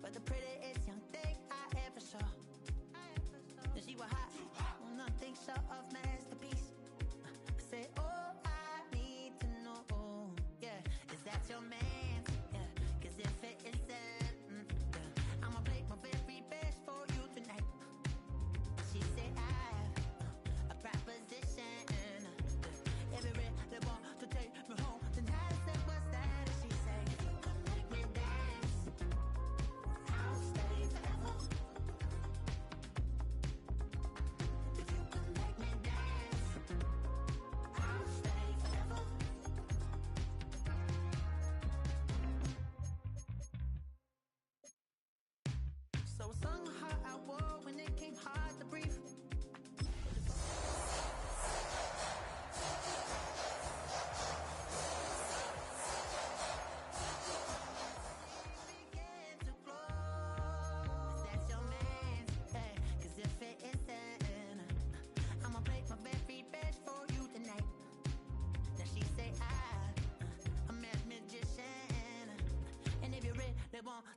but the prettiest young thing I ever saw. And she was hot, well, nothing short of masterpiece. I said, oh, I need to know, yeah, is that your man? Yeah, cause if it isn't, yeah, I'ma play my very best for you tonight. She said, I have a proposition. Every really want to take me home tonight. I said, what's that? And she said, if you can make me dance, I'll stay forever. If you can make me dance, I'll stay forever. So I sung a heart I wore when it came hard to breathe.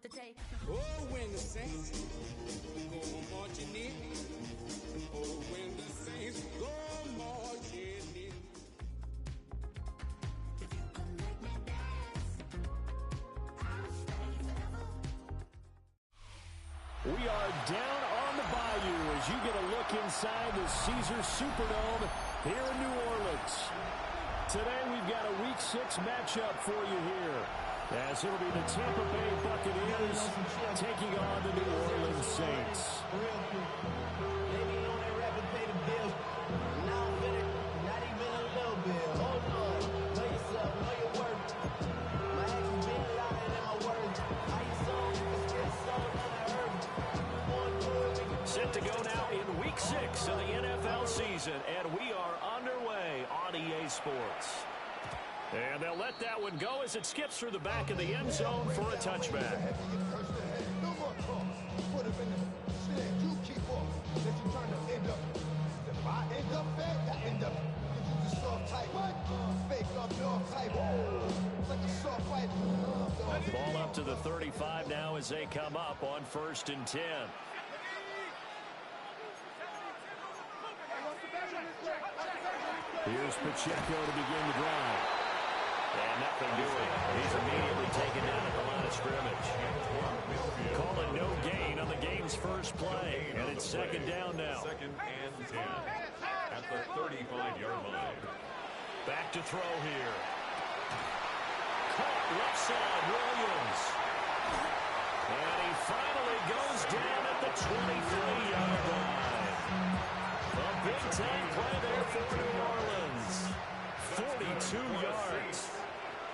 To take. Oh, when the saints go marching in. Oh, when the saints go marching in. If you can make me dance, I'll stay forever. We are down on the bayou as you get a look inside the Caesars Superdome here in New Orleans. Today we've got a Week 6 matchup for you here, as it'll be the Tampa Bay Buccaneers taking on the New Orleans Saints. Maybe on that rapid pay the bills. Now I'm finished, not even a little bit. Hold on, know yourself, know your worth. My actions been louder than my words. How you sold, you can still sold on the earth. Set to go now in Week 6 of the NFL season, and we are underway on EA Sports. And they'll let that one go as it skips through the back of the end zone for a touchback. No more talk. Put him in the shit. You keep off. That you trying to end up. If I end up bad, I end up. You just soft type. What? Fake up your type. It's like a soft fight. Ball up to the 35 now as they come up on 1st and 10. Here's Pacheco to begin the drive. And nothing doing. He's immediately taken down at the line of scrimmage. Calling no gain on the game's first play. And it's 2nd down now. 2nd and 10 at the 35-yard line. Back to throw here. Caught left side, Williams. And he finally goes down at the 23-yard line. A big-time play there for New Orleans. 42 yards.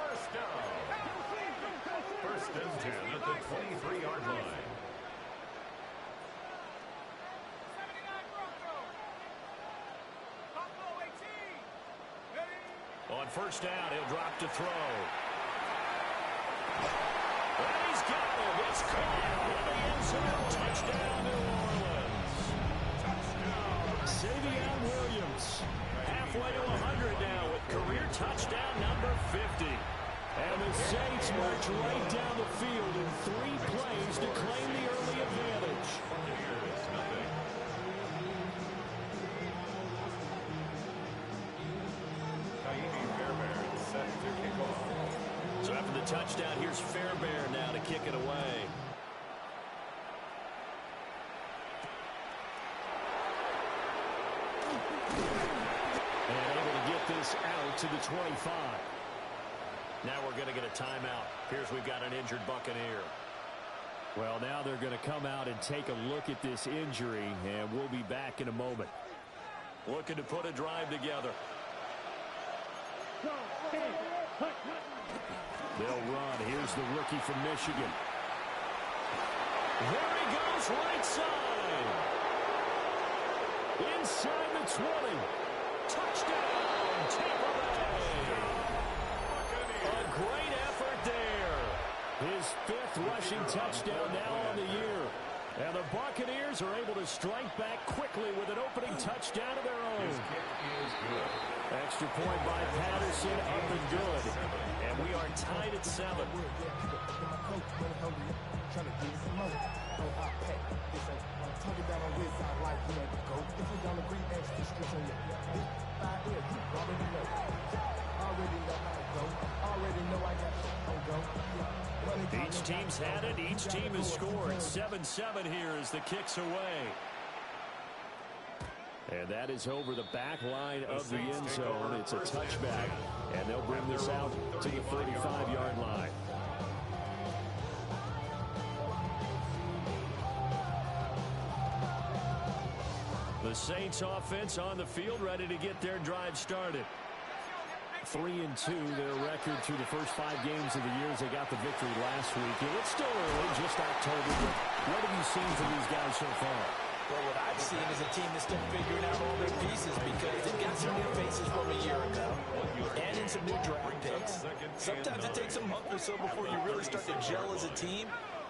First down. 1st and 10 at the 23-yard line. On 1st down, he'll drop to throw. And he's got him. It's caught in the end zone. Touchdown, New Orleans. Touchdown. Xavier Williams. Halfway to 100 now with career touchdown number 50. And the Saints march right down the field in 3 plays to claim the early advantage. So after the touchdown, here's Fairbairn now to kick it away. And able to get this out to the 25. Now we're going to get a timeout. Here's we've got an injured Buccaneer. Well, now they're going to come out and take a look at this injury, and we'll be back in a moment. Looking to put a drive together. They'll run. Here's the rookie from Michigan. There he goes, right side. Inside the 20. Touchdown, Tampa Bay. A great effort there. His 5th rushing touchdown now on the year. And the Buccaneers are able to strike back quickly with an opening touchdown of their own. His kick is good. Extra point by Patterson, up and good. And we are tied at 7. Each team's had it. Each team has scored. 7-7 here as the kick's away. And that is over the back line of the end zone. It's a touchback. And they'll bring this out to the 35-yard line. The Saints offense on the field, ready to get their drive started. 3-2, their record through the first 5 games of the year as they got the victory last week. And it's still early, just October, but what have you seen from these guys so far? Well, what I've seen is a team that's still figuring out all their pieces because they've got some new faces from a year ago and in some new draft picks. Sometimes it takes a month or so before you really start to gel as a team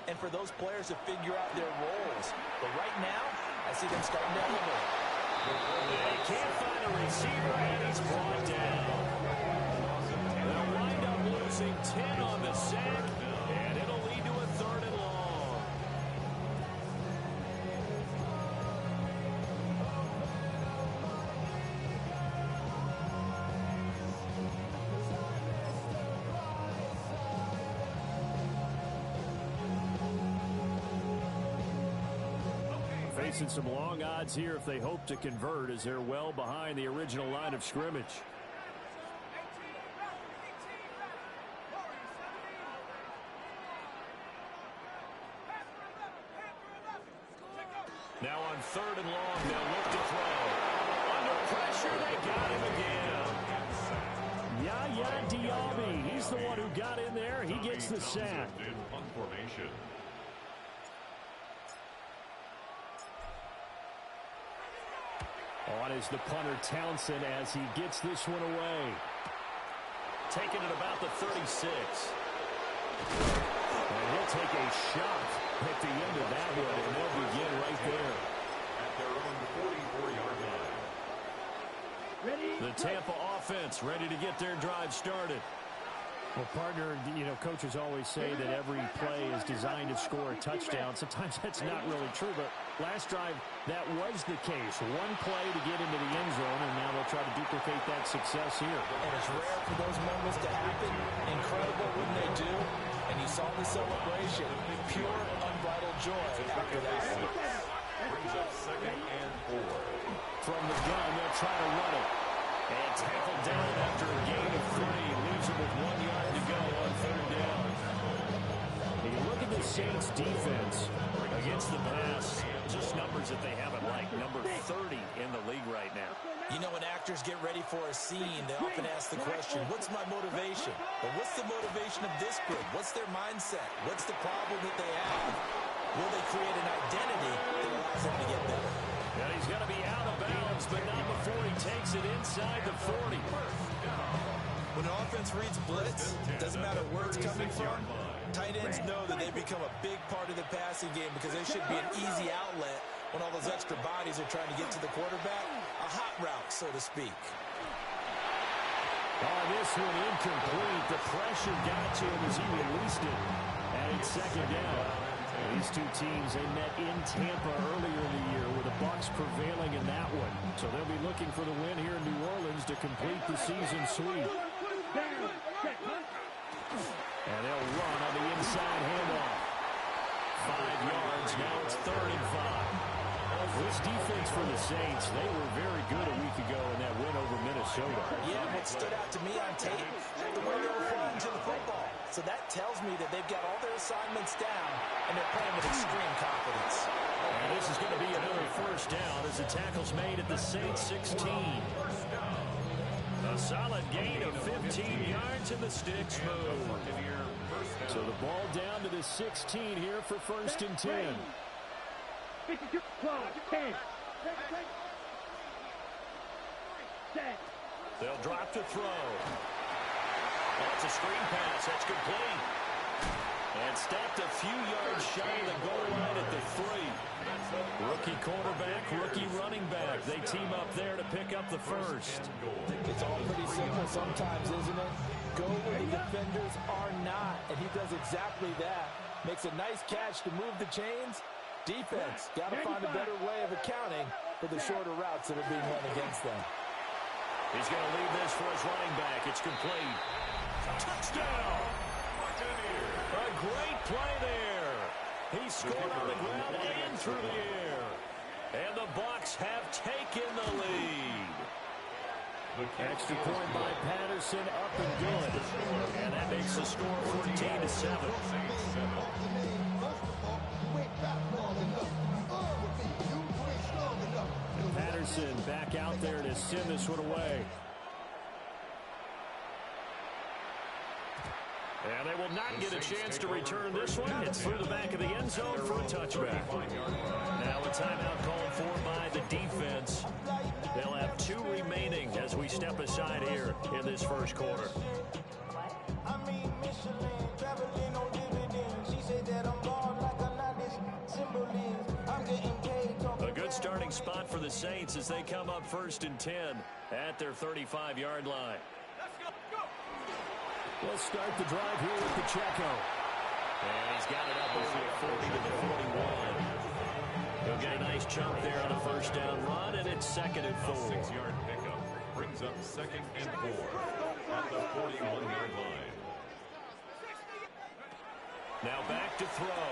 and for those players to figure out their roles. But right now, I see them starting to elevate. They can't find a receiver, and he's brought down. They'll wind up losing 10 on the sack, and it'll lead to a 3rd and long. Facing some long odds here if they hope to convert, as they're well behind the original line of scrimmage. Now on 3rd and long, they'll look to throw. Under pressure, they got him again. Yaya Diaby, he's the one who got in there. He gets the sack. On is the punter Townsend as he gets this one away. Taking it about the 36. And he'll take a shot at the end of that one, and they'll begin right there. At their own 44-yard line. The Tampa offense ready to get their drive started. Well, partner, you know, coaches always say that every play is designed to score a touchdown. Sometimes that's not really true, but last drive, that was the case. One play to get into the end zone, and now they'll try to duplicate that success here. And it's rare for those moments to happen. Incredible when they do. And you saw the celebration. Pure, unbridled joy after that. Brings up 2nd and 4. From the gun, they'll try to run it. And tackled down after a gain of 3. Leaves him with 1 yard to go on 3rd down. You look at the Saints defense against the pass. Just numbers that they haven't liked. Number 30 in the league right now. You know, when actors get ready for a scene, they often ask the question, what's my motivation? Or what's the motivation of this group? What's their mindset? What's the problem that they have? Will they create an identity that allows them to get better? And he's going to be out of bounds, but not before he takes it inside the 40. When an offense reads blitz, doesn't matter where it's coming from, tight ends know that they become a big part of the passing game because they should be an easy outlet when all those extra bodies are trying to get to the quarterback. A hot route, so to speak. Oh, this one incomplete. The pressure got to him as he released it. And it's 2nd down. These two teams, they met in Tampa earlier in the year with the Bucs prevailing in that one. So they'll be looking for the win here in New Orleans to complete the season sweep. And they'll run on the inside handoff. 5 yards, now it's 3rd and 5. This defense for the Saints, they were very good a week ago in that win over Minnesota. Yeah, what stood out to me on tape, the way they were flying to the football. So that tells me that they've got all their assignments down, and they're playing with extreme confidence. And this is going to be another 1st down as the tackle's made at the Saints 16. A solid gain of 15 yards, and the sticks move. So the ball down to the 16 here for 1st and 10. 10. They'll drop to throw. That's a screen pass. That's complete. And stopped a few yards shy of the goal line at the 3. Rookie quarterback, rookie running back. They team up there to pick up the 1st. It's all pretty simple sometimes, isn't it? Go where the defenders are and he does exactly that. Makes a nice catch to move the chains. Defense, got to find a better way of accounting for the shorter routes that are being run against them. He's going to leave this for his running back. It's complete. Touchdown! A great play there. He scored on the ground and through the air. And the Bucs have taken the lead. Extra point by Patterson, up and good. And that makes the score 14-7. Patterson back out there to send this one away. And they will not get a chance to return this one. It's through the back of the end zone for a touchback. Now a timeout called for by the defense. They'll have 2 remaining as we step aside here in this first quarter. A good starting spot for the Saints as they come up 1st and 10 at their 35-yard line. We'll start the drive here with Pacheco. And he's got it up over the 40 to the 41. He'll get a nice chunk there on the first down run, and it's 2nd and 4. 6-yard pickup brings up 2nd and 4 at the 41-yard line. Now back to throw.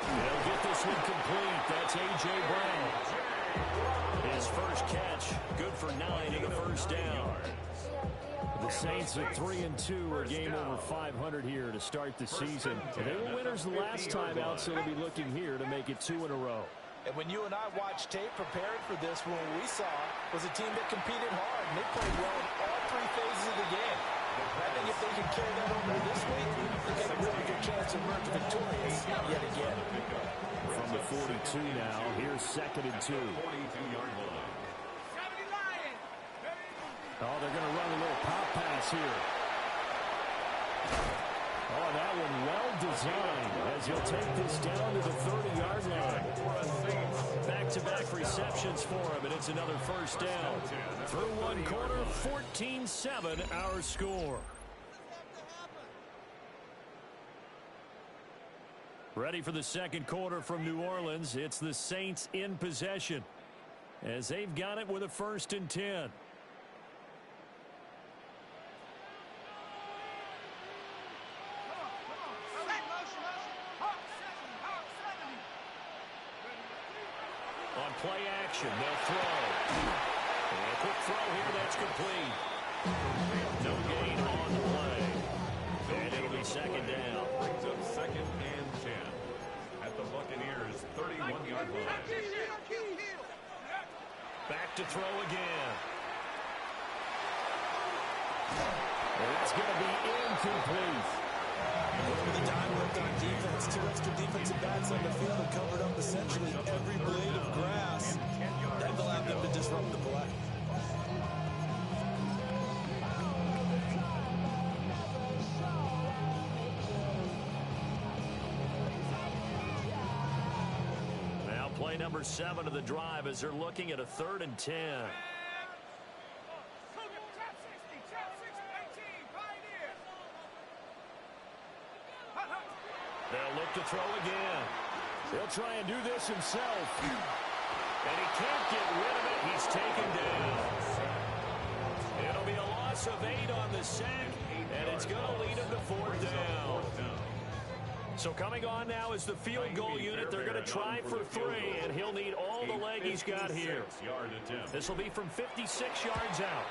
He'll get this one complete. That's A.J. Brown. His first catch, good for 9 in the first down. The Saints at 3-2, a game over 500 here to start the season. They were winners the last time out, so they'll be looking here to make it 2 in a row. And when you and I watched tape preparing for this, what we saw was a team that competed hard, and they played well in all 3 phases of the game. I think if they can carry that over to this week, they've got a really good chance to emerge victorious yet again. From the 42 now, here's 2nd and 2. 42-yard line. Oh, they're going to run a little pop pass here. Oh, that one well designed as he'll take this down to the 30-yard line. Back-to-back receptions for him, and it's another first down. Through one quarter, 14-7 our score. Ready for the second quarter from New Orleans. It's the Saints in possession as they've got it with a 1st and 10. On play action, they'll throw. And a quick throw here, that's complete. No gain on the play. And it'll be 2nd down. Brings up 2nd and 10 at the Buccaneers' 31-yard line. Back to throw again. And that's going to be incomplete. Over the time worked on defense, 2 extra defensive backs on the field and covered up essentially every blade of grass. That allowed them to disrupt the play. Now play number 7 of the drive as they're looking at a 3rd and 10. They'll look to throw again. He'll try and do this himself. And he can't get rid of it. He's taken down. It'll be a loss of 8 on the sack, and it's going to lead him to 4th down. So coming on now is the field goal unit. They're going to try for 3, and he'll need all the leg he's got here. This will be from 56 yards out.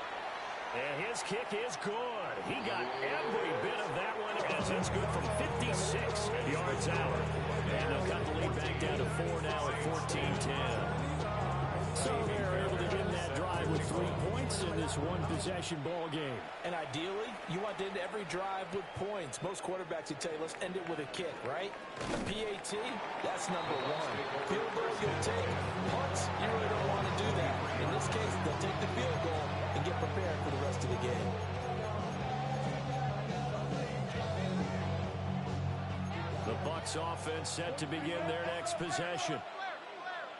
And his kick is good. He got every bit of that one as it's good from 56 yards out. And they'll cut the lead back down to 4 now at 14-10. So they're able to end that drive with 3 points in this one-possession ball game. And ideally, you want to end every drive with points. Most quarterbacks would tell you, let's end it with a kick, right? A PAT, that's number 1. Field goal, you'll take. Punts, you really don't want to do that. In this case, they'll take the field goal and get prepared for the rest of the game. The Bucs offense set to begin their next possession.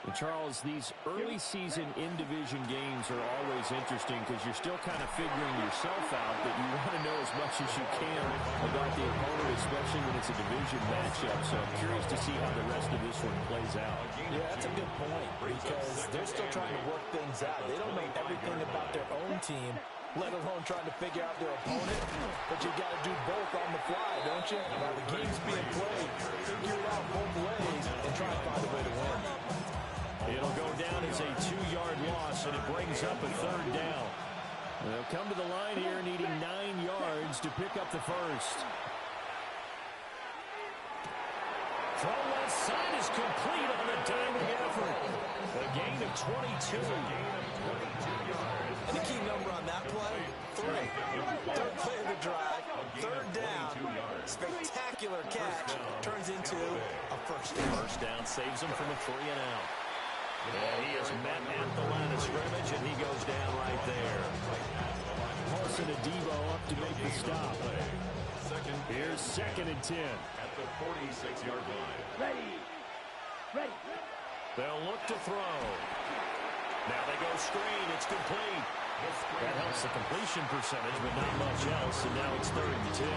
And Charles, these early season in-division games are always interesting because you're still kind of figuring yourself out, but you want to know as much as you can about the opponent, especially when it's a division matchup. So I'm curious to see how the rest of this one plays out. Yeah, that's a good point because they're still trying to work things out. They don't know everything about their own team, let alone trying to figure out their opponent. But you got to do both on the fly, don't you? While the game's being played, figure it out both ways and try to find a way to win. It'll go down as a 2-yard loss, and it brings up a 3rd down. They'll come to the line here needing 9 yards to pick up the first. Throw left side is complete on the diving effort. A gain of 22. And the key number on that play, 3. 3rd play of the drive, 3rd down. Spectacular catch turns into a first down. First down saves him from a 3-and-out. And he is met at the line of scrimmage, and he goes down right there. Paulson and Debo up to make the stop. Here's 2nd and 10. At the 46-yard line. Ready. They'll look to throw. Now they go screen. It's complete. That helps the completion percentage, but not much else. And now it's 3rd and 10.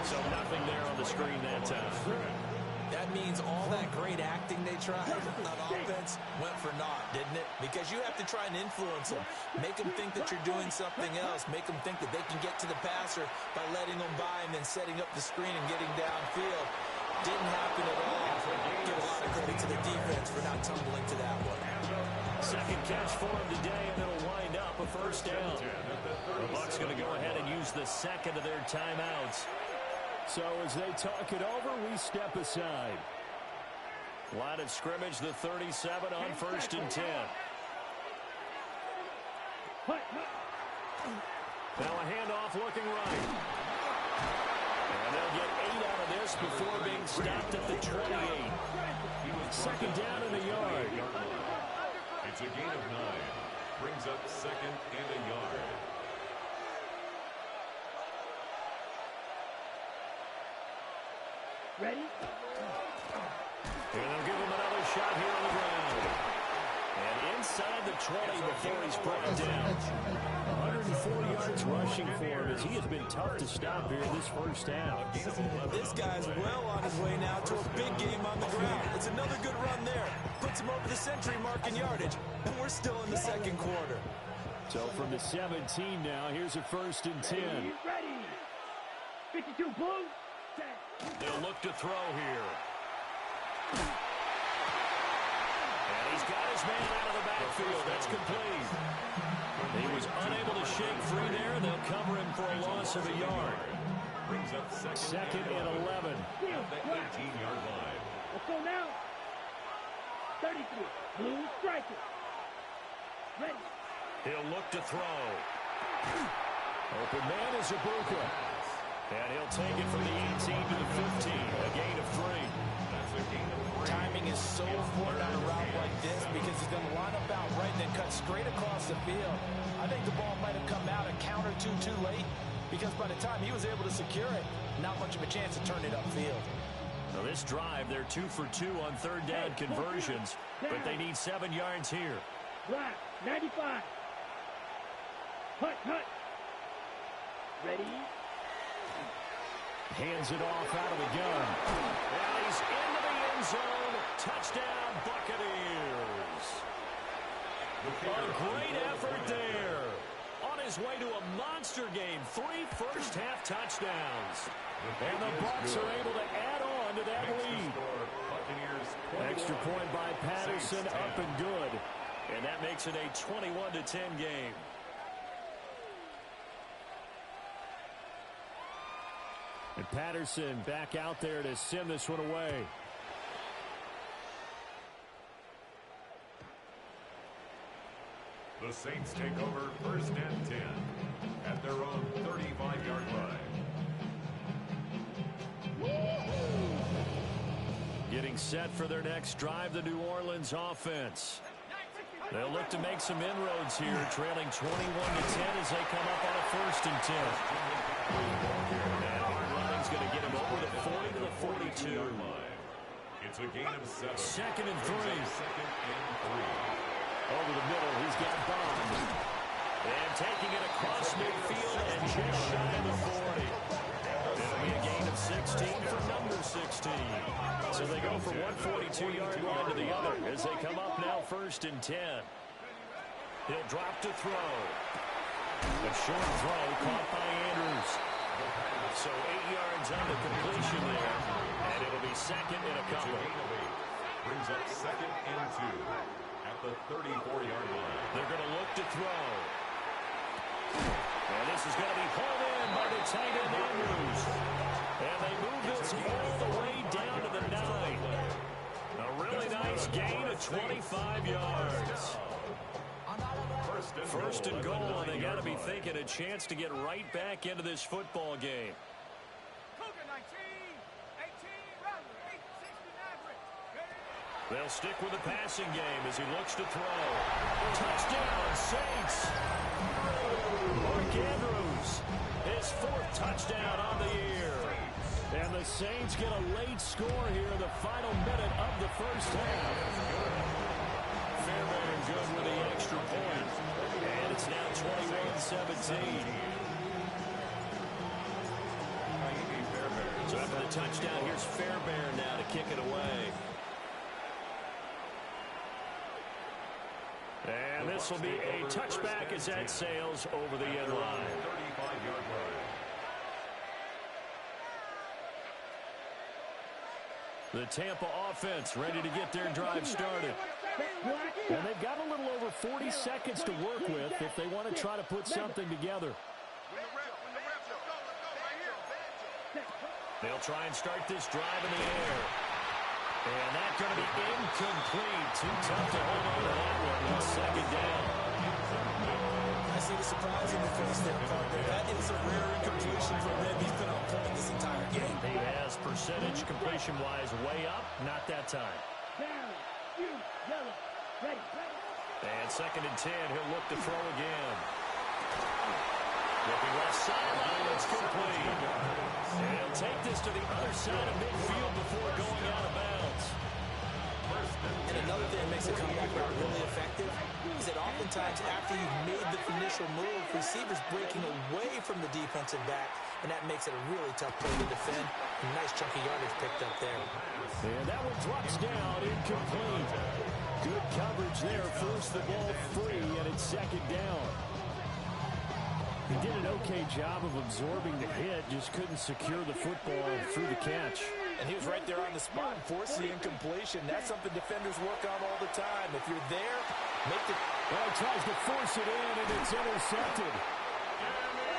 So nothing there on the screen that time. That means all that great acting they tried on offense went for naught, didn't it? Because you have to try and influence them. Make them think that you're doing something else. Make them think that they can get to the passer by letting them by and then setting up the screen and getting downfield. Didn't happen at all. Give a lot of credit to the defense for not tumbling to that one. Second catch for him today, and it'll wind up a first down. The Bucs going to go ahead and use the second of their timeouts. So as they talk it over, we step aside. Line of scrimmage, the 37 on 1st and 10. Now a handoff looking right. And they'll get 8 out of this before being stopped at the 28. 2nd down and a yard. It's a gain of 9. Brings up 2nd and a yard. Ready? And they'll give him another shot here on the ground. And inside the 20 before he's brought down. 104 yards rushing for him as he has been tough to stop here this first half. This guy's well on his way now to a big game on the ground. It's another good run there. Puts him over the century mark in yardage. And we're still in the 2nd quarter. So from the 17 now, here's a 1st and 10. Ready. 52 Bulls. They'll look to throw here. And he's got his man out of the backfield. That's complete. He was unable to shake free there. They'll cover him for a loss of a yard. Brings up 2nd and 11. At the 18-yard line. Let's go now. 33. Blue striker. Ready. He'll look to throw. Open man is Ibuka. And he'll take it from the 18 to the 15. A gain of 3. That's a gain of 3. Timing is so important on a route like this because he's going to line up out right and then cut straight across the field. I think the ball might have come out a count or two too late because by the time he was able to secure it, not much of a chance to turn it upfield. Now this drive, they're 2 for 2 on 3rd down conversions, but they need 7 yards here. Black, 95. Hut. Ready. Hands it off out of the gun. And he's into the end zone. Touchdown, Buccaneers. A great effort there. On his way to a monster game. 3 first-half touchdowns. And the Bucs are able to add on to that lead. Extra point by Patterson, up and good. And that makes it a 21-10 game. And Patterson back out there to send this one away. The Saints take over 1st and 10 at their own 35-yard line. Getting set for their next drive, the New Orleans offense. They'll look to make some inroads here, trailing 21-10 as they come up on a 1st and 10. And running's going to get him over the 40 to the 42. It's a gain of 7. Second and 3. Second and 3. Over the middle, he's got Bond. And taking it across midfield and just shy of the 40. It'll be a gain of 16 for number 16. So they go from 142-yard line to the other as they come up now 1st and 10. He'll drop to throw. A short throw caught by Andrews. So 8 yards on the completion there. And it'll be second and a couple. Brings up 2nd and 2 at the 34-yard line. They're going to look to throw. And this is going to be hauled in by the tight end Andrews. And they move this all the way down to the 9. A really nice gain of 25 yards. First and goal, and they got to be thinking a chance to get right back into this football game. They'll stick with the passing game as he looks to throw. Touchdown, Saints! Mark Andrews, his 4th touchdown on the year. And the Saints get a late score here in the final minute of the first half. Fairbairn good with the extra point. And it's now 21-17. So after the touchdown, here's Fairbairn now to kick it away. And this will be a touchback as that sails over the end line. 35-yard line. The Tampa offense ready to get their drive started. And they've got a little over 40 seconds to work with if they want to try to put something together. They'll try and start this drive in the air. And that's going to be incomplete. Too tough to hold on to that one. It's 2nd down. I see the surprise in the face there, partner. That is a rare incompletion from him. He's been on point this entire game. He has percentage completion-wise way up. Not that time. And 2nd and 10. He'll look to throw again. Looking left sideline. It's complete. And he'll take this to the other side of midfield before going out of bounds. And another thing that makes a comeback route really effective is that oftentimes after you've made the initial move, receivers breaking away from the defensive back, and that makes it a really tough play to defend. A nice chunk of yardage picked up there. And that one drops down, incomplete. Good coverage there, forced the ball free, and it's 2nd down. He did an okay job of absorbing the hit, just couldn't secure the football through the catch. And he was right there on the spot and forced the incompletion. That's something defenders work on all the time. If you're there, make the... Well, he tries to force it in, and it's intercepted.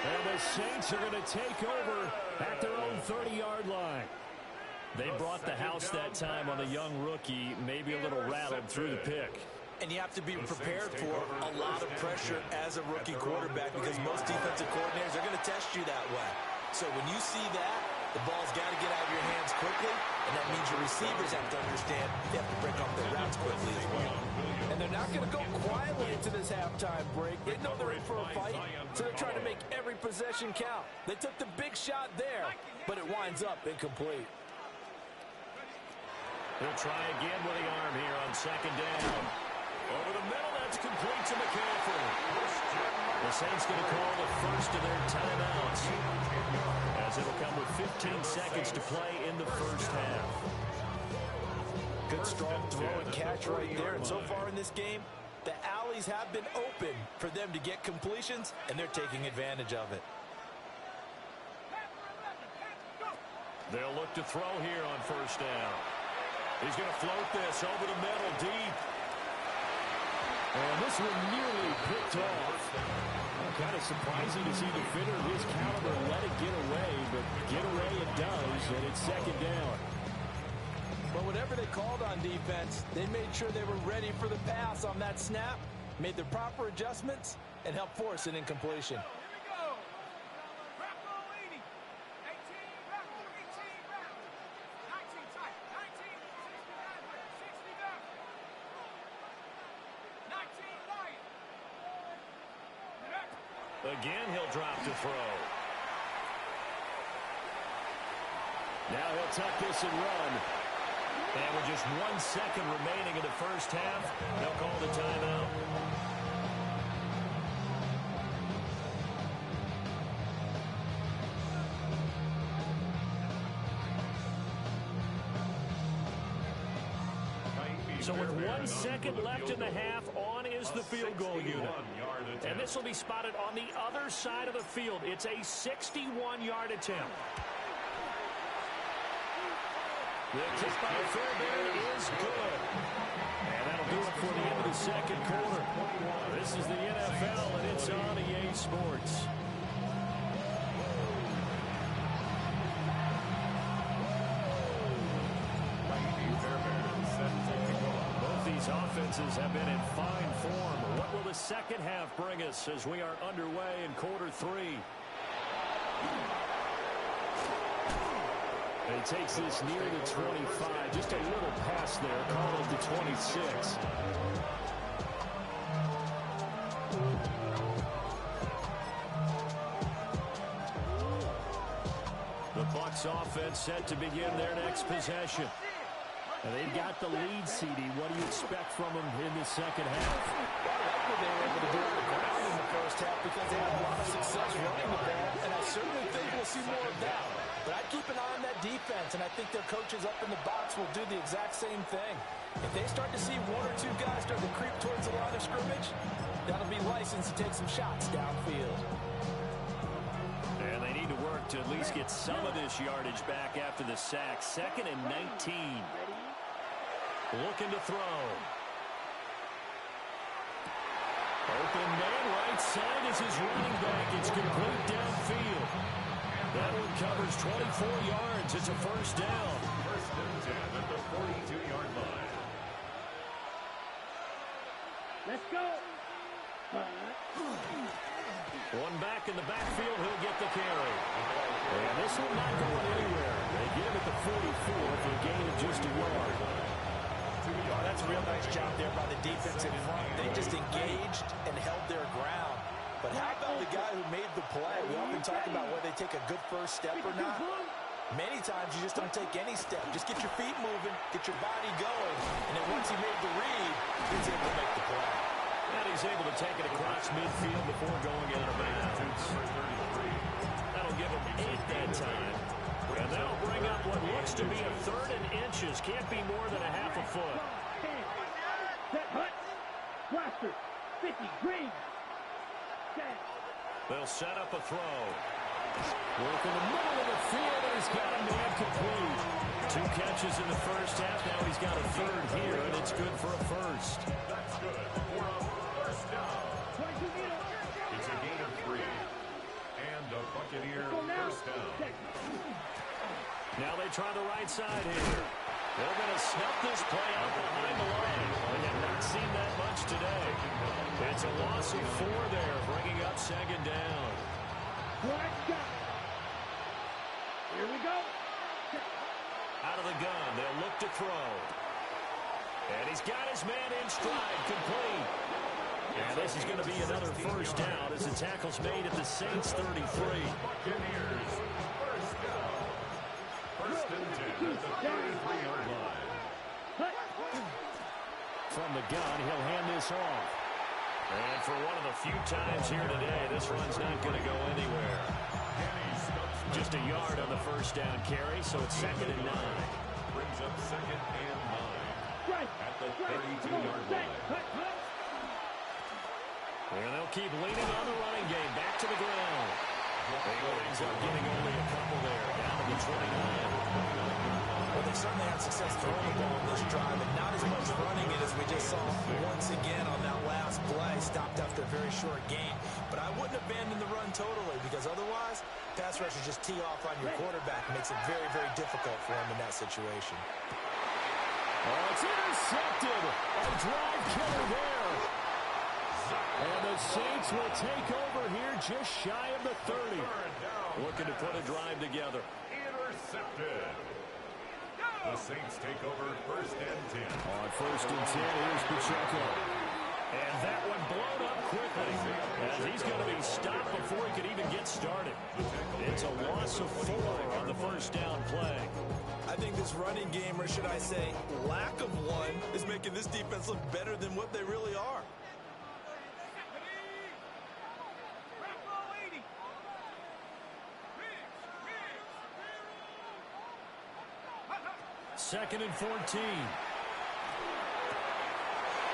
And the Saints are going to take over at their own 30-yard line. They brought the house that time on the young rookie, maybe a little rattled through the pick. And you have to be prepared for a lot of pressure as a rookie quarterback because most defensive coordinators are going to test you that way. So when you see that, the ball's got to get out of your hands quickly, and that means your receivers have to understand they have to break off their routes quickly as well. And they're not going to go quietly into this halftime break. They know they're in for a fight, so they're trying to make every possession count. They took the big shot there, but it winds up incomplete. He'll try again with the arm here on 2nd down. Over the middle, that's complete to McCaffrey. The Saints going to call the first of their timeouts, as it'll come with 15 seconds to play in the first half. Good strong throw and catch right there. And so far in this game, the alleys have been open for them to get completions, and they're taking advantage of it. They'll look to throw here on 1st down. He's going to float this over the middle deep. And this one nearly picked off. Kind of surprising to see the defender of his caliber let it get away, but get away it does, and it's 2nd down. But whatever they called on defense, they made sure they were ready for the pass on that snap, made the proper adjustments, and helped force an incompletion. Again, he'll drop to throw. Now he'll tuck this and run. And with just 1 second remaining in the first half, they'll call the timeout. So with 1 second left in the half, on is the field goal unit. And this will be spotted on the other side of the field. It's a 61-yard attempt. The kick by Fairbairn is good. And that'll do it for the end of the second quarter. This is the NFL, and it's on EA Sports. Offenses have been in fine form. What will the second half bring us as we are underway in quarter 3? And he takes this near the 25. Just a little pass there. Call it the 26. The Bucs offense set to begin their next possession. And they've got the lead, CD. What do you expect from them in the second half? Well, I like what they were able to do on the ground in the first half because they had a lot of success running the ball, and I certainly think we'll see more of that. But I'd keep an eye on that defense, and I think their coaches up in the box will do the exact same thing. If they start to see 1 or 2 guys start to creep towards the line of scrimmage, that'll be license to take some shots downfield. And they need to work to at least get some of this yardage back after the sack. 2nd and 19. Looking to throw. Open man right side is his running back. It's complete downfield. That one covers 24 yards. It's a first down. First and 10 at the 42-yard line. Let's go. One back in the backfield. He'll get the carry. And this one not going anywhere. They get him at the 44 for a gain of just a yard. That's a real nice job there by the defense in front. They just engaged and held their ground. But how about the guy who made the play? We often talk about whether they take a good first step or not. Many times you just don't take any step. Just get your feet moving, get your body going, and then once he made the read, he's able to make the play. And he's able to take it across midfield before going out of bounds. That'll give him 8 that time. And that'll bring up what looks to be a 3rd and inches. Can't be more than a half a foot. Set hut. Blaster. 50. Green. They'll set up a throw. Work in the middle of the field, and he's got a man complete. 2 catches in the first half. Now he's got a 3rd here, and it's good for a first. That's good for a first down. It's a gain of 3. And a Buccaneer first down. Now they try the right side here. They're going to snuff this play out behind the line. We have not seen that much today. It's a loss of 4 there, bringing up 2nd down. Here we go. Out of the gun, they'll look to throw. And he's got his man in stride, complete. And this is going to be another first down as the tackle's made at the Saints 33. Buccaneers first down. First and 10 at the 33-yard line. From the gun, he'll hand this off. And for one of the few times here today, this run's not going to go anywhere. Just a yard on the first down carry, so it's 2nd and 9. Brings up 2nd and 9 at the 32-yard line. And they'll keep leaning on the running game. Back to the ground. They ends up getting only a couple there, down to the 29. Well, they certainly had success throwing the ball in this drive, and not as much running it as we just saw once again on that last play. Stopped after a very short gain. But I wouldn't abandon the run totally, because otherwise, pass rushers just tee off on your quarterback. It makes it very, very difficult for him in that situation. Oh, it's intercepted. A drive killer there. And the Saints will take over here just shy of the 30. Looking to put a drive together. Intercepted. The Saints take over first and 10. On first and 10, here's Pacheco. And that one blown up quickly, as he's going to be stopped before he could even get started. It's a loss of 4 on the first down play. I think this running game, or should I say lack of one, is making this defense look better than what they really are. Second and 14.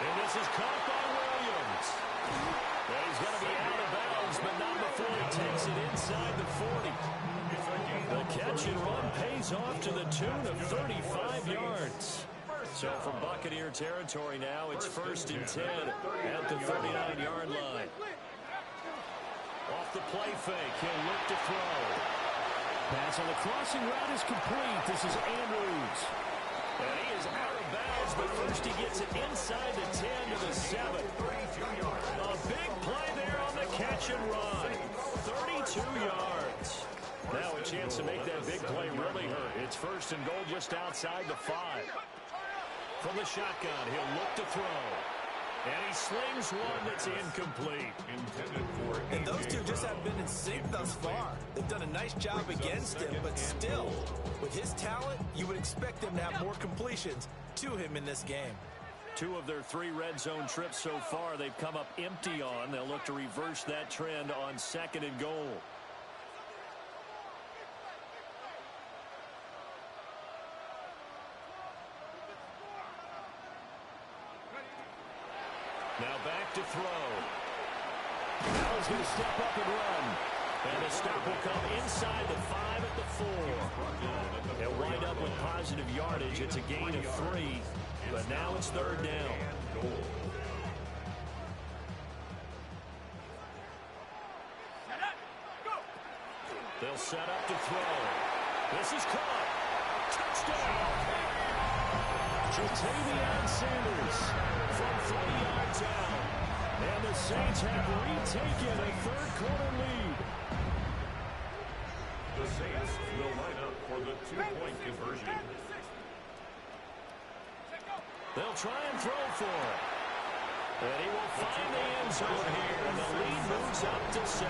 And this is caught by Williams. And he's going to be out of bounds, but not before he takes it inside the 40. The catch and run pays off to the tune of 35 yards. So from Buccaneer territory now, it's 1st and 10 at the 39-yard line. Off the play fake, he'll look to throw. Pass on the crossing route is complete. This is Andrews. And he is out of bounds, but first he gets it inside the 10 to the 7. A big play there on the catch and run. 32 yards. Now a chance to make that big play really hurt. It's 1st and goal just outside the 5. From the shotgun, he'll look to throw. And he slings one that's incomplete. And those two just haven't been in sync thus far. They've done a nice job against him, but still, with his talent, you would expect them to have more completions to him in this game. 2 of their 3 red zone trips so far they've come up empty on. They'll look to reverse that trend on 2nd and goal. Now back to throw. Now he's going to step up and run. And the stop will come inside the 5 at the 4. They'll wind up with positive yardage. It's a gain of 3. But now it's 3rd down. They'll set up to throw. This is caught. Touchdown. Jatavion Sanders from 40 yards out. And the Saints have retaken a 3rd quarter lead. The Saints will line up for the 2-point conversion. They'll try and throw for it. And he will find the end zone here. And the lead moves up to 7.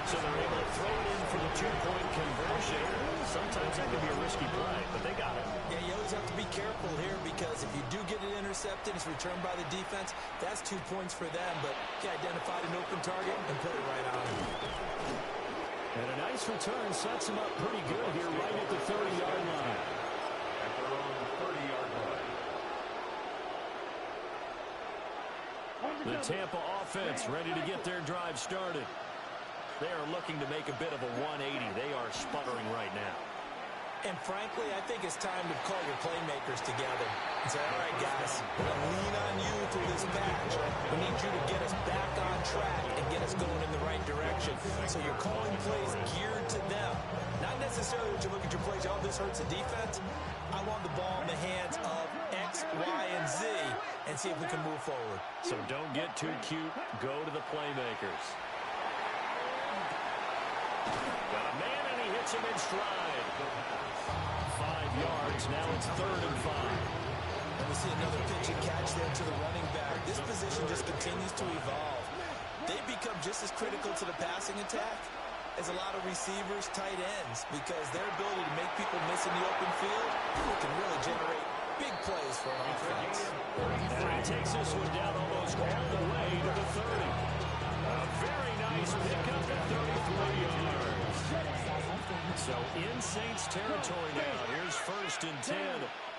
So they're able to throw it in for the 2-point conversion. Sometimes that can be a risky play, but they got it. Yeah, you always have to be careful here because if you do get it intercepted, it's returned by the defense. That's 2 points for them, but he identified an open target and put it right on him. And a nice return sets him up pretty good here right at the 30-yard line. At their own 30-yard line. The Tampa offense ready to get their drive started. They are looking to make a bit of a 180. They are sputtering right now. And frankly, I think it's time to call your playmakers together and say, all right, guys, we're going to lean on you through this patch. We need you to get us back on track and get us going in the right direction. So you're calling plays geared to them. Not necessarily that you look at your plays, oh, this hurts the defense. I want the ball in the hands of X, Y, and Z and see if we can move forward. So don't get too cute. Go to the playmakers. Got a man, and he hits him in stride. 5 yards. Now it's 3rd and 5. And we see another pitch and catch there to the running back. This position just continues to evolve. They become just as critical to the passing attack as a lot of receivers, tight ends, because their ability to make people miss in the open field can really generate big plays for an offense. And he takes this one down almost all the way to the 30. A very nice pickup at 33 yards. So in Saints territory now. Here's 1st and 10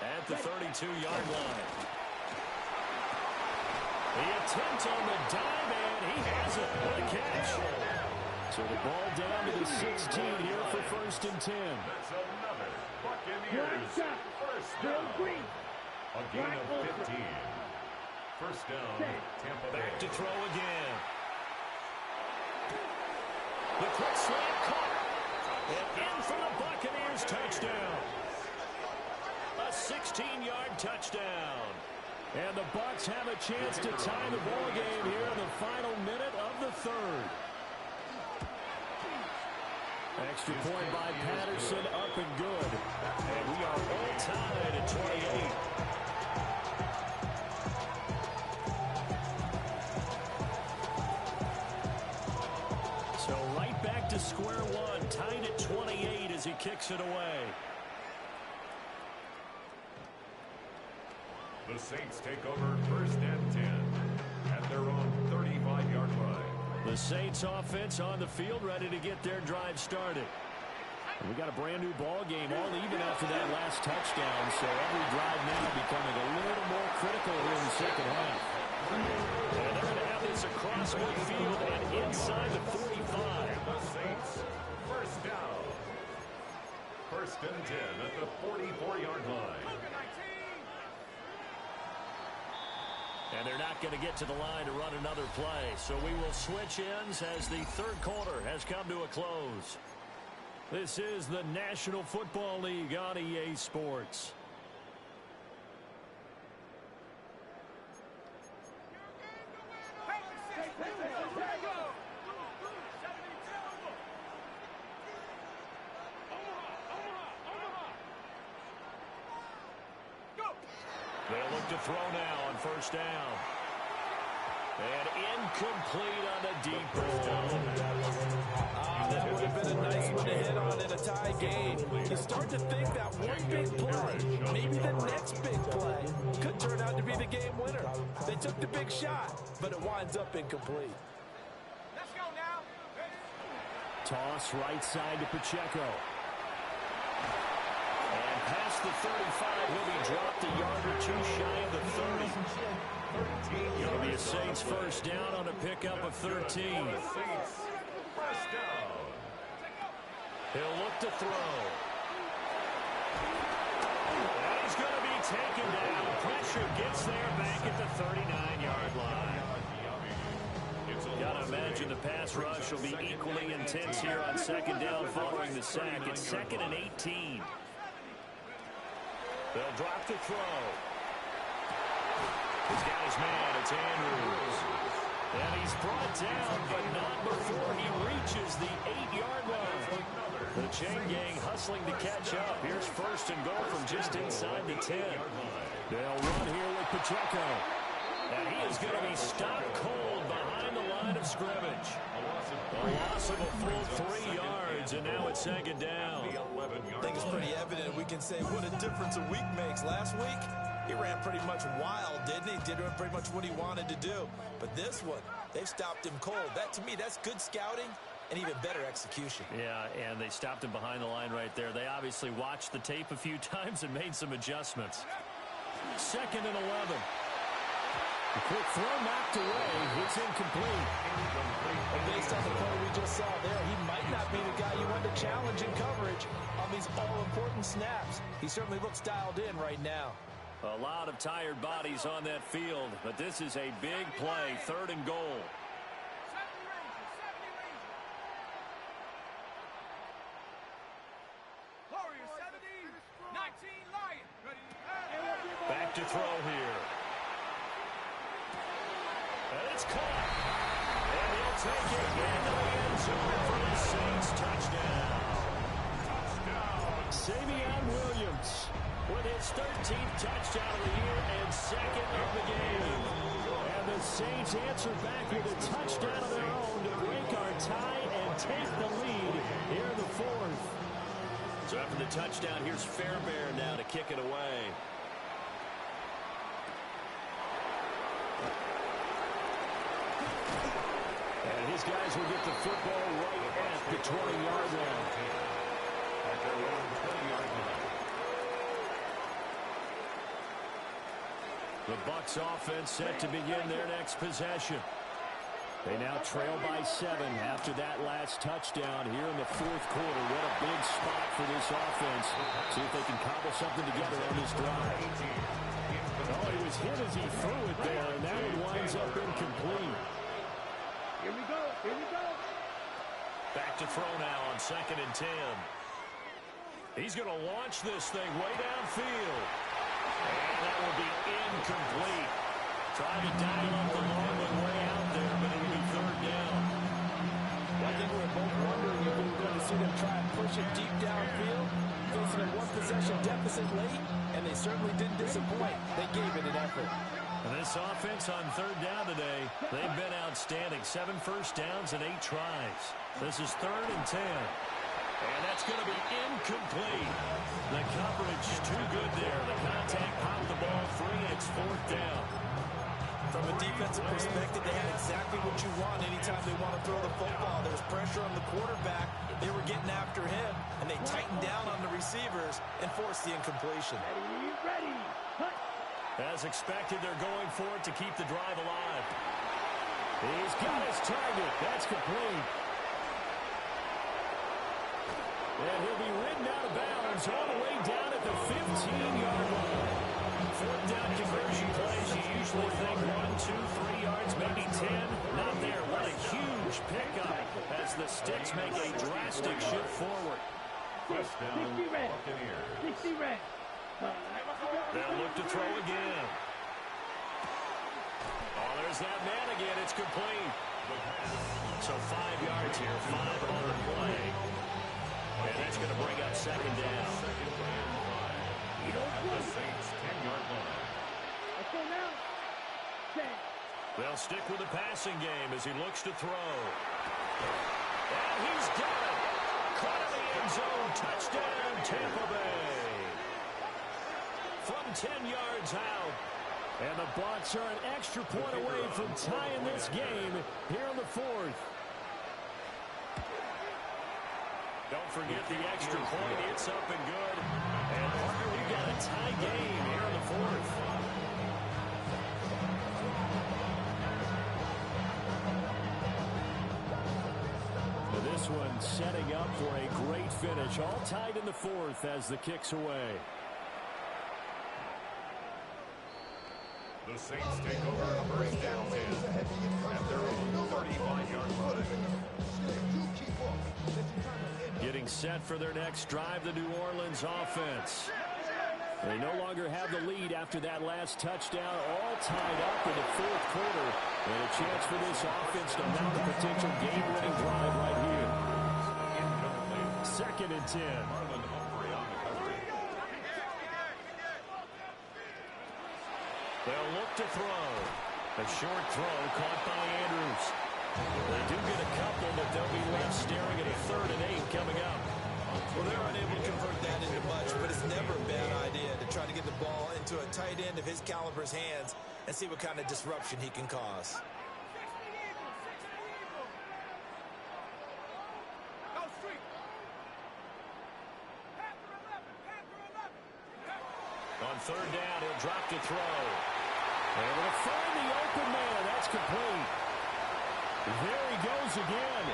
at the 32-yard line. The attempt on the dive, and he has it. What a catch. So the ball down to the 16 here for 1st and 10. That's another Buccaneers first down. A gain of 15. First down, Tampa Bay. Back to throw again. The quick slant caught. And in for the Buccaneers touchdown. A 16-yard touchdown. And the Bucs have a chance to tie the ball game here in the final minute of the 3rd. Extra point by Patterson, up and good. And we are all tied at 28. So right back to square one, tied at 28 as he kicks it away. The Saints take over 1st and 10 at their own 35-yard line. The Saints offense on the field, ready to get their drive started. And we got a brand new ball game, all even after that last touchdown, so every drive now becoming a little more critical here in the second half. And they're going to have this across midfield and inside the 45. The Saints, 1st down. 1st and 10 at the 44-yard line. And they're not going to get to the line to run another play, so we will switch ends as the third quarter has come to a close. This is the National Football League on EA Sports. They'll look to throw now on 1st down. And incomplete on the deep ball. That would have been a nice one to hit on in a tie game. You start to think that one big play, maybe the next big play, could turn out to be the game winner. They took the big shot, but it winds up incomplete. Let's go now. Toss right side to Pacheco. And past the 35, he'll be dropped a yard or two shy of the 30. It'll be a Saints 1st down on a pickup of 13. The Saints, 1st down. He'll look to throw. And he's going to be taken down. Pressure gets there back at the 39-yard line. Got to imagine the pass rush will be equally intense here on 2nd down following the sack. It's 2nd and 18. They'll drop to throw. He's got his man. It's Andrews. And he's brought down, but not before he reaches the 8-yard line. The chain gang hustling to catch up. Here's 1st and goal from just inside the 10. They'll run here with Pacheco. And he is going to be stopped cold behind the line of scrimmage. A loss of a full 3 yards, and now it's 2nd down. I think it's pretty evident. We can say what a difference a week makes. Last week, he ran pretty much wild, didn't he? Did pretty much what he wanted to do. But this one, they stopped him cold. That, to me, that's good scouting and even better execution. Yeah, and they stopped him behind the line right there. They obviously watched the tape a few times and made some adjustments. 2nd and 11. A quick throw knocked away. It's incomplete. And based on the play we just saw there, he might not be the guy you want to challenge in coverage on these all-important snaps. He certainly looks dialed in right now. A lot of tired bodies on that field, but this is a big play, 3rd and goal. Back to throw here. And it's caught. And he'll take it into the end zone for the Saints touchdown. Savion Williams with his 13th touchdown of the year and 2nd of the game. And the Saints answer back with a touchdown of their own to break our tie and take the lead here in the 4th. So after the touchdown, here's Fairbairn now to kick it away. And his guys will get the football right at the 20-yard line. The Bucs offense set to begin their next possession. They now trail by 7 after that last touchdown here in the 4th quarter. What a big spot for this offense. See if they can cobble something together on this drive. Oh, he was hit as he threw it there, and that one winds up incomplete. Here we go. Here we go. Back to throw now on 2nd and 10. He's going to launch this thing way downfield. And that will be incomplete. Trying to dial up the long one way out there, but it will be 3rd down. I think we're both wondering if we were going to see them try and push it deep downfield, facing a one-possession deficit late, and they certainly didn't disappoint. They gave it an effort. And this offense on 3rd down today, they've been outstanding. 7 first downs and 8 tries. This is 3rd and 10. And that's going to be incomplete. The coverage too good there. The contact popped the ball free. It's 4th From a defensive perspective, they had exactly what you want anytime they want to throw the football. There was pressure on the quarterback. They were getting after him, and they tightened down on the receivers and forced the incompletion. Ready. Cut. As expected, they're going for it to keep the drive alive. He's got his target. That's complete. And he'll be ridden out of bounds all the way down at the 15-yard line. Fourth down conversion plays, you usually think 1, 2, 3 yards, maybe 10. Not there. What a huge pickup as the Sticks make a drastic shift forward. First down, Buccaneers. 60 red. They'll look to throw again. Oh, there's that man again. It's complete. So 5 yards here, 5 on the play. And that's going to bring up second down. The Saints' 10-yard line. Let's go now. 10. They'll stick with the passing game as he looks to throw. And he's got it. Caught in the end zone. Touchdown, Tampa Bay. From 10 yards out. And the Bucs are an extra point away from tying this game here in the fourth. Don't forget the extra point. It's up and good. And partner, we've got a tie game here in the fourth. This one setting up for a great finish. All tied in the fourth as the kick's away. The Saints take over first down 10 at their own 35-yard line. Getting set for their next drive, the New Orleans offense. They no longer have the lead after that last touchdown, all tied up in the fourth quarter. And a chance for this offense to mount a potential game-winning drive right here. Second and 10. They'll look to throw. A short throw caught by Andrews. They do get a couple, but they'll be left staring at a 3rd and 8 coming up. Well, they're unable to convert that into much, but it's never a bad idea to try to get the ball into a tight end of his caliber's hands and see what kind of disruption he can cause. On 3rd down, he'll drop to throw. Able to find the open man. That's complete. There he goes again.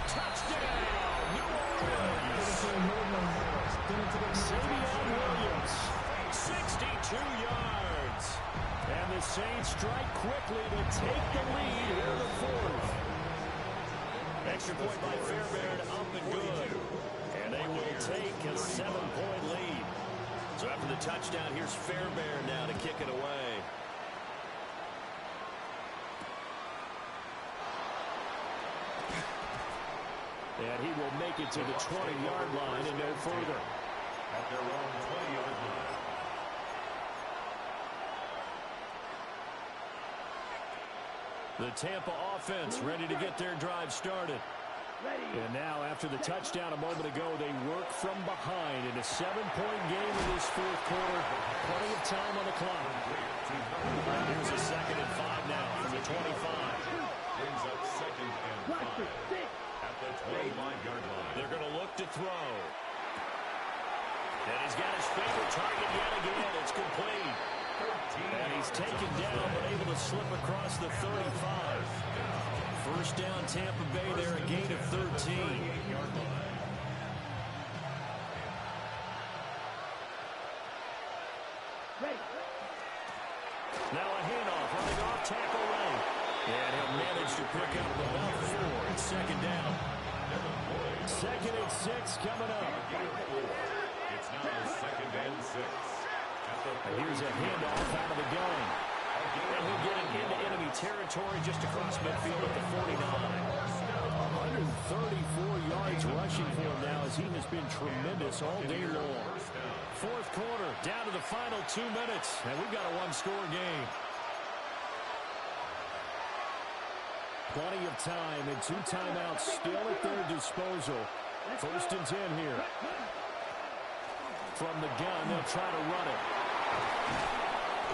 Touchdown, New Orleans. Savion Williams, 62 yards. And the Saints strike quickly to take the lead here in the fourth. Extra point by Fairbairn, up and good. And they will take a 7-point lead. So after the touchdown, here's Fairbairn now to kick it away. And he will make it to the 20-yard line and no further. At their own 20-yard line. The Tampa offense ready to get their drive started. And now, after the touchdown a moment ago, they work from behind in a 7-point game in this fourth quarter. Plenty of time on the clock. Here's a 2nd and 5 now from the 25. Brings up 2nd and 5 at the 25-yard line. They're going to look to throw. And he's got his favorite target yet again. It's complete. And he's taken down but able to slip across the 35. First down, Tampa Bay there, a gain of 13. Now a handoff running off tackle right. And he'll manage to pick up about 4. It's second down. 2nd and 6 coming up. It's now 2nd and 6. And here's a handoff out of the gun. And he'll get it into enemy territory just across midfield at the 49. 134 yards rushing for him now as he has been tremendous all day long. Fourth quarter, down to the final 2 minutes, and we've got a 1-score game. Plenty of time and 2 timeouts still at their disposal. First and 10 here. From the gun, they'll try to run it.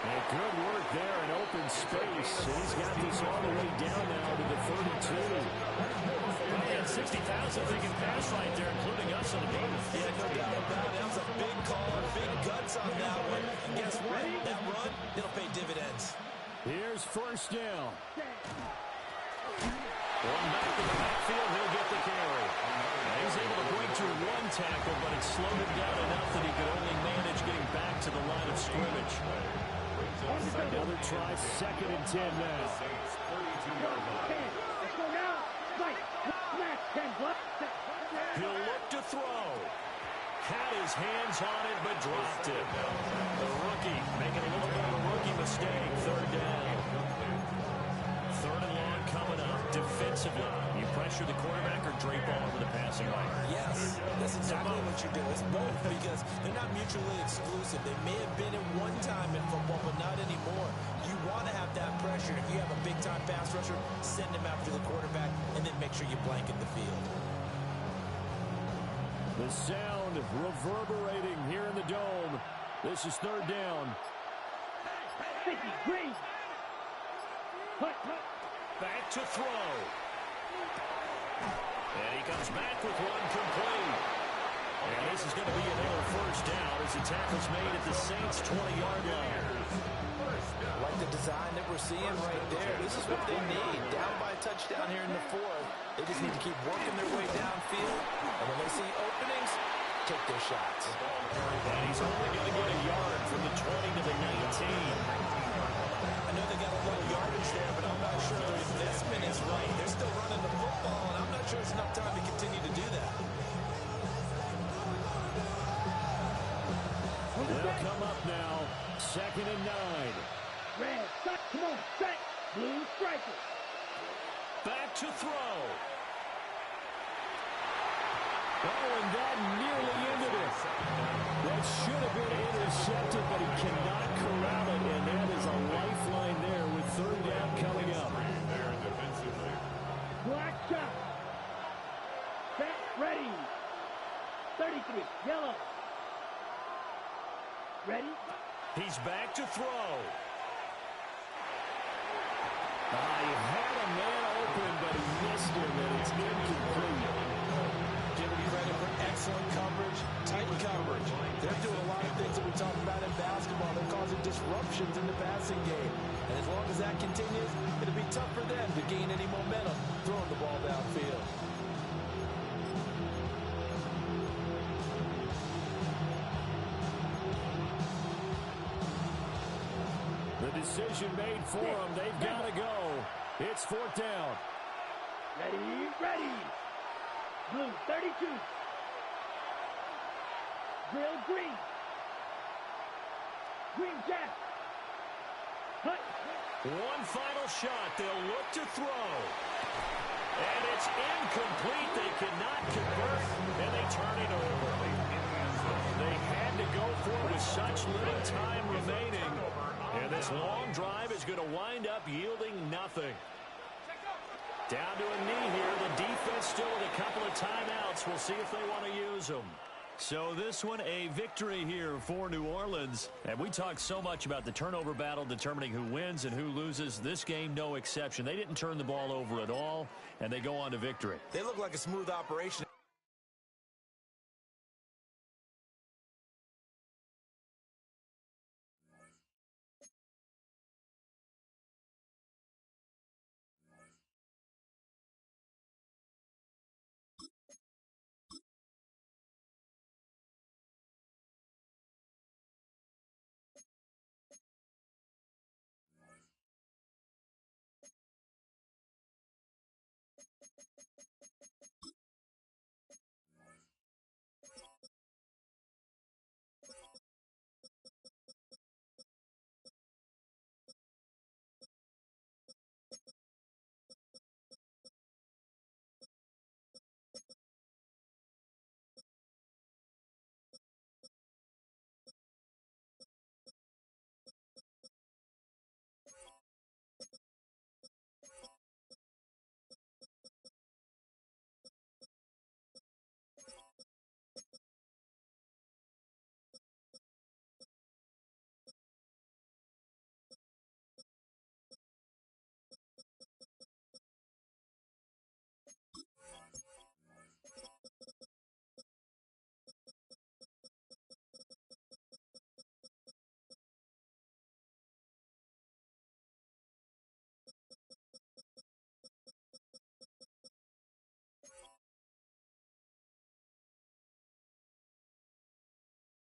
And good work there in open space. And he's got this all the way down now to the 32. Well, he had 60,000 thinking pass right there, including us on the game. Yeah, no doubt about it. That was a big call, big guts on that one. And guess what? That run, it'll pay dividends. Here's first down. One back in the backfield, he'll get the carry. He's able to break through one tackle, but it slowed him down enough that he could only manage getting back to the line of scrimmage. Another try, 2nd and 10 now. He'll look to throw. Had his hands on it, but dropped it. The rookie making a little bit of a rookie mistake. 3rd down. 3rd and long coming up. Defensively, you pressure the quarterback or drape all over the passing lane? Yes, that's exactly what you do. It's both because they're not mutually exclusive. They may have been at one time in football, but not anymore. You want to have that pressure. If you have a big-time pass rusher, send him after the quarterback, and then make sure you blanket the field. The sound reverberating here in the dome. This is 3rd down. Green. Back to throw. And he comes back with one complete. And this is going to be another first down as the tackle's made at the Saints' 20-yard line. Like the design that we're seeing right there. This is what they need. Down by a touchdown here in the 4th. They just need to keep working their way downfield. And when they see openings, take their shots. And he's only going to get a yard from the 20 to the 19. I know they got a little yardage there, but I'm not sure their investment is right. They're still running the football, and I'm not sure it's enough time to continue to do that. They'll come up now. 2nd and 9. Red, come on, set. Blue striker. Back to throw. Oh, and that nearly ended it. That should have been intercepted, but he cannot corral it, and that is a lifeline there with 3rd down coming up. Black shot. Set, ready. 33, yellow. Ready? He's back to throw. He had a man open, but he missed him, and it's incomplete. Give him credit for excellent coverage, tight coverage. They're doing a lot of things that we talk about in basketball. They're causing disruptions in the passing game. And as long as that continues, it'll be tough for them to gain any momentum throwing the ball downfield. The decision made for them. They've got to go. It's 4th down. Ready, ready. Blue, 32. Grill, green. Green jack. Hut. One final shot. They'll look to throw. And it's incomplete. They cannot convert, and they turn it over. They had to go for it with such little time remaining. And this long drive is going to wind up yielding nothing. Down to a knee here. The defense still with a couple of timeouts. We'll see if they want to use them. So this one, a victory here for New Orleans. And we talked so much about the turnover battle determining who wins and who loses. This game, no exception. They didn't turn the ball over at all, and they go on to victory. They look like a smooth operation.